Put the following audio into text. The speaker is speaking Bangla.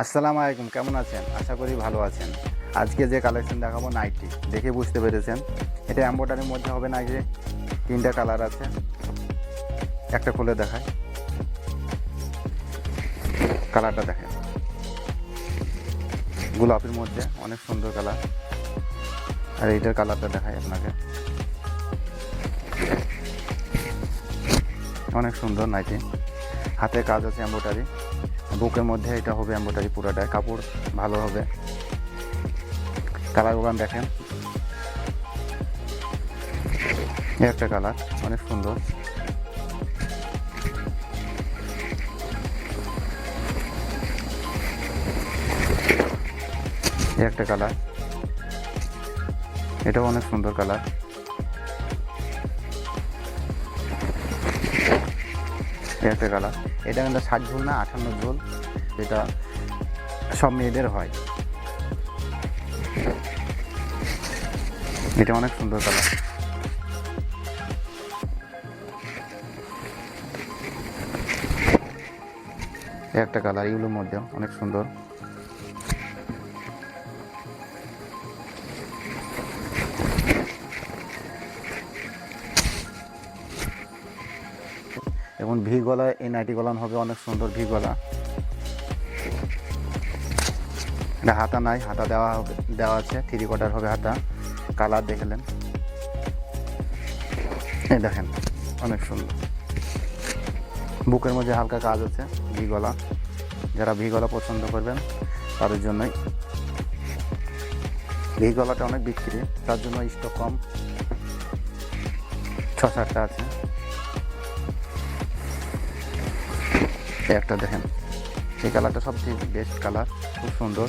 আসসালামু আলাইকুম, কেমন আছেন? আশা করি ভালো আছেন। আজকে যে কালেকশন দেখাবো নাইটি, দেখে বুঝতে পেরেছেন এটা এমব্রয়ডারির মধ্যে হবে না। যে তিনটা কালার আছে, একটা খুলে দেখায়। কালারটা দেখেন, গোলাপির মধ্যে অনেক সুন্দর কালার। আর এইটার কালারটা দেখায় আপনাকে, অনেক সুন্দর নাইটি। হাতে কাজ আছে এমব্রয়ডারি, বুকের মধ্যে এটা হবে এমব্রয়ডারি পুরোটাই। কাপড় ভালো হবে। কালারগুলো দেখেন, একটা কালার অনেক সুন্দর। একটা কালার, এটাও অনেক সুন্দর কালার। একটা কালার, এটা কিন্তু 60 ঝোল না 58 ঝোল, এটা সব মেয়েদের হয়। এটা অনেক সুন্দর কালার। একটা কালার এগুলোর মধ্যে অনেক সুন্দর। এবং ভি গলা, এই নাইটি গলান হবে অনেক সুন্দর ভি গলা। এটা হাতা নাই, হাতা দেওয়া হবে, দেওয়া আছে। 3/4 হবে হাতা। কালার দেখলেন, এই দেখেন অনেক সুন্দর। বুকের মধ্যে হালকা কাজ আছে, ভি গলা। যারা ভি গলা পছন্দ করবেন তাদের জন্যই। ভি গলাটা অনেক বিক্রি, তার জন্য স্টক কম, 6-7টা আছে। একটা দেখেন, এই কালারটা সবচেয়ে বেস্ট কালার, খুব সুন্দর।